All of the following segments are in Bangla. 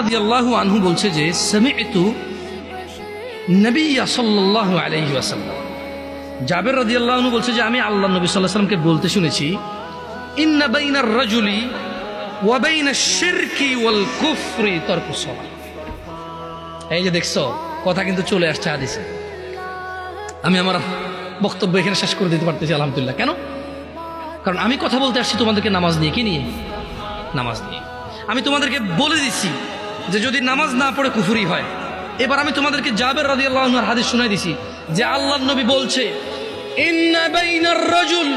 রাদিয়াল্লাহু আনহু বলছে যে সামি'তু নবী সাল্লাল্লাহু আলাইহি ওয়াসাল্লাম, জাবের রাদিয়াল্লাহু আনহু বলছে যে আমি আল্লাহর নবী সাল্লাল্লাহু আলাইহি ওয়াসাল্লামকে বলতে শুনেছি, ইন্না বাইনার রাজুলি ওয়া বাইনাশ শিরকি ওয়াল কুফরি তারকুস সালাহ। এই যে দেখছো, কথা কিন্তু চলে আসছে হাদিসে। আমি আমার বক্তব্য এখানে শেষ করে দিতে পারতেছি আলহামদুলিল্লাহ। কেন? কারণ আমি কথা বলতে আসছি তোমাদেরকে নামাজ নিয়ে। কি নিয়ে? নামাজ নিয়ে। আমি তোমাদেরকে বলে দিচ্ছি যে যদি নামাজ না পড়ে কুফরি হয়। এবার আমি তোমাদেরকে জাবের রাদিয়াল্লাহু আনহুর হাদিস শোনাই দিছি যে আল্লাহর নবী বলছে, ইন্না বাইনার রাজুল,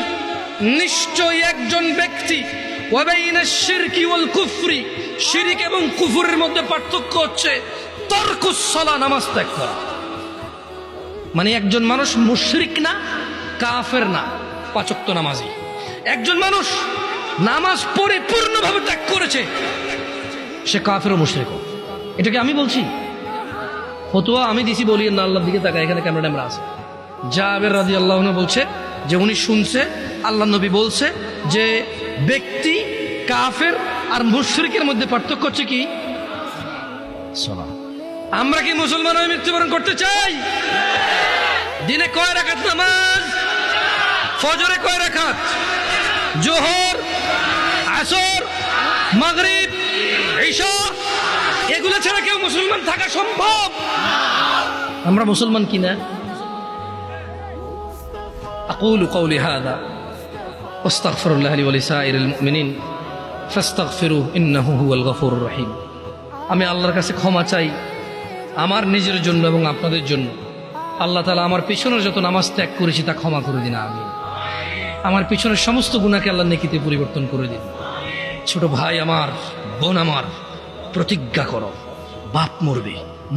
নিশ্চয় একজন ব্যক্তি, ওয়া বাইনাশ শিরকি ওয়াল কুফরি, শিরক এবং কুফরের মধ্যে পার্থক্য হচ্ছে তারকুস সালাহ, নামাজ ত্যাগ করা। মানে একজন মানুষ মুশরিক না, কাফের না, পাঁচ ওয়াক্ত নামাজি। একজন মানুষ নামাজ পরিপূর্ণভাবে ত্যাগ করেছে, সে কাফের ও মুশরিক। এটাকে আমি বলছি, ফতোয়া আমি দিছি, বলি না আল্লাহর দিকে তাকায়, এখানে ক্যামেরা ট্যামেরা আছে। জাবের রাদিয়াল্লাহু আনহু বলছে যে উনি শুনছে আল্লাহর নবী বলছে যে ব্যক্তি কাফের আর মুশরিকের মধ্যে পার্থক্য হচ্ছে কি? সালাত। আমরা কি মুসলমান হয়ে মৃত্যুবরণ করতে চাই? দিনে কয় রাকাত নামাজ? ফজরে কয় রাকাত? জোহর, আসর, মাগরিব, ইশা, এগুলো ছাড়া কেউ মুসলমান থাকা সম্ভব? আমরা মুসলমান কিনা? আকুলু কওলি হাযা ওয়াস্তাগফিরুল্লাহ লি ওয়া লিসাইরিল মুমিনিন ফাস্তাগফিরুহু ইন্নাহু হুয়াল গফুরুর রহিম। আমি আল্লাহর কাছে ক্ষমা চাই আমার নিজের জন্য এবং আপনাদের জন্য। আল্লাহ তাআলা আমার পিছনের যত নামাজ ত্যাগ করেছি তা ক্ষমা করে দিন, আমিন। আমার পিছনের সমস্ত গুনাহকে আল্লাহ নেকিতে পরিবর্তন করে দিন। ছোট ভাই আমার, বোন আমার, প্রতিজ্ঞা করো, বাপ মরবে,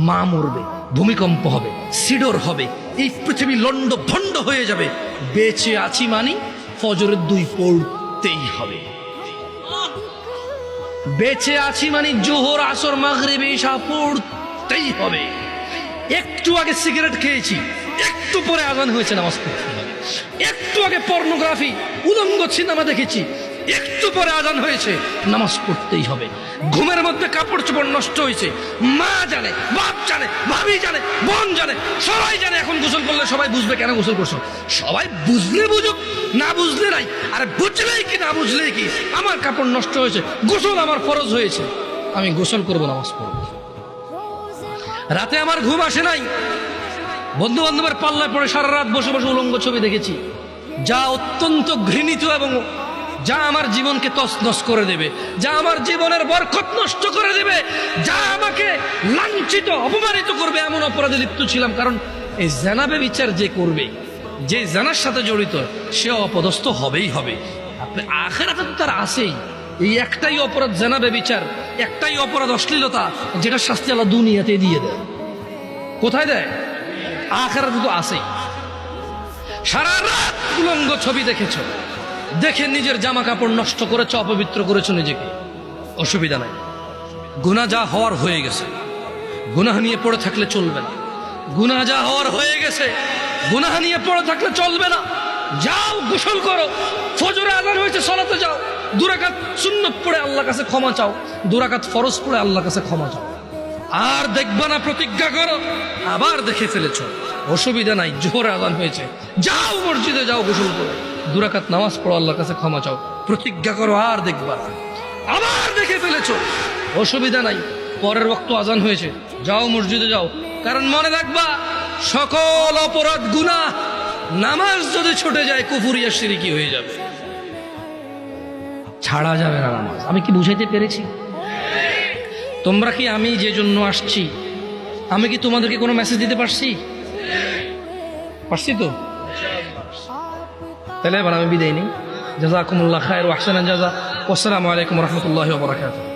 মা মরবে, ভূমিকম্প হবে, সিডর হবে, এই পৃথিবী লন্ড ভন্ড হয়ে যাবে, বেঁচে আছি মানি ফজরের 2 পড়তেই হবে। বেঁচে আছি মানে জোহর, আসর, মাগরিব, ইশা পড়তেই হবে। একটু আগে সিগারেট খেয়েছি, একটু পরে আজান হয়েছে, নামাজ পড়তে হবে। একটু আগে পর্নোগ্রাফি, উলঙ্গ সিনেমা দেখেছি, একটু পরে আজান হয়েছে, নামাজ পড়তেই হবে। ঘুমের মধ্যে কাপড় চোপড় নষ্ট হয়েছে, মা জানে, বাপ জানে, ভাবি জানে, বোন জানে, সবাই জানে। এখন গোসল করলে সবাই বুঝবে কেন গোসল করছো। সবাই বুঝলে বুঝুক, না বুঝলে নাই। আরে বুঝলেই কি না বুঝলেই কি, আমার কাপড় নষ্ট হয়েছে, গোসল আমার ফরজ হয়েছে, আমি গোসল করবো, নামাজ পড়বো। রাতে আমার ঘুম আসে নাই, বন্ধু বান্ধবের পাল্লায় পড়ে সারা রাত বসে বসে উলঙ্গ ছবি দেখেছি, যা অত্যন্ত ঘৃণিত এবং যা আমার জীবনকে তছনছ করে দেবে, যা আমার জীবনের বরকত নষ্ট করে দেবে, যা আমাকে লাঞ্ছিত অপমানিত করবে, এমন অপরাধে লিপ্ত ছিলাম। কারণ এই জানাবে বিচার যে করবে, যে জানার সাথে জড়িত, সে অপদস্থ হবেই হবে। আপনি আখিরাতে তো তার আছেই। এই একটাই অপরাধ জানাবে বিচার, একটাই অপরাধ অশ্লীলতা, যেটা শাস্তি আল্লাহ দুনিয়াতে দিয়ে দেয়। কোথায় দেয়? আখিরাতে তো আছেই। সারা রাত উলঙ্গ ছবি দেখেছ, দেখে নিজের জামা কাপড় নষ্ট করেছ, অপবিত্র করেছ নিজেকে, অসুবিধা নাই। গুনাহ যা হওয়ার হয়ে গেছে, গুনাহ নিয়ে পড়ে থাকলে চলবে না। গুনাহ যা হওয়ার হয়ে গেছে, গুনাহ নিয়ে পড়ে থাকলে চলবে না। যাও গোসল করো, ফজরে আযান হয়েছে, সালাতে যাও, 2 রাকাত সুন্নত পড়ে আল্লাহর কাছে ক্ষমা চাও, 2 রাকাত ফরজ পড়ে আল্লাহর কাছে ক্ষমা চাও। আর দেখবা না, প্রতিজ্ঞা করো, আবার দেখে ফেলেছ, অসুবিধা নাই। জোহরে আযান হয়েছে, যাও মসজিদে যাও, গোসল করো, 2 রাকাত নামাজ পড়ো, আল্লাহর কাছে ক্ষমা চাও, প্রতিজ্ঞা করো, আর দেখবা না। আবার দেখে ফেলেছ, অসুবিধা নাই। পরের ওয়াক্ত আযান হয়েছে, যাও মসজিদে যাও। কারণ মনে রাখবা, সকল অপরাধ গুনাহ, নামাজ যদি ছুটে যায় কুফরি আর শিরকি হয়ে যাবে, ছাড়া যাবে না নামাজ। আমি কি বুঝাইতে পেরেছি? তোমরা কি, আমি যে জন্য আসছি, আমি কি তোমাদেরকে কোনো মেসেজ দিতে পারছি? পারছি তো? তাহলে এবার আমি বিদায় নিই। জাযাকুমুল্লাহ খায়র ওয়া আহসানাল জাযা। ওয়াসসালামু আলাইকুম ওয়া রাহমাতুল্লাহি ওয়া বারাকাতুহু।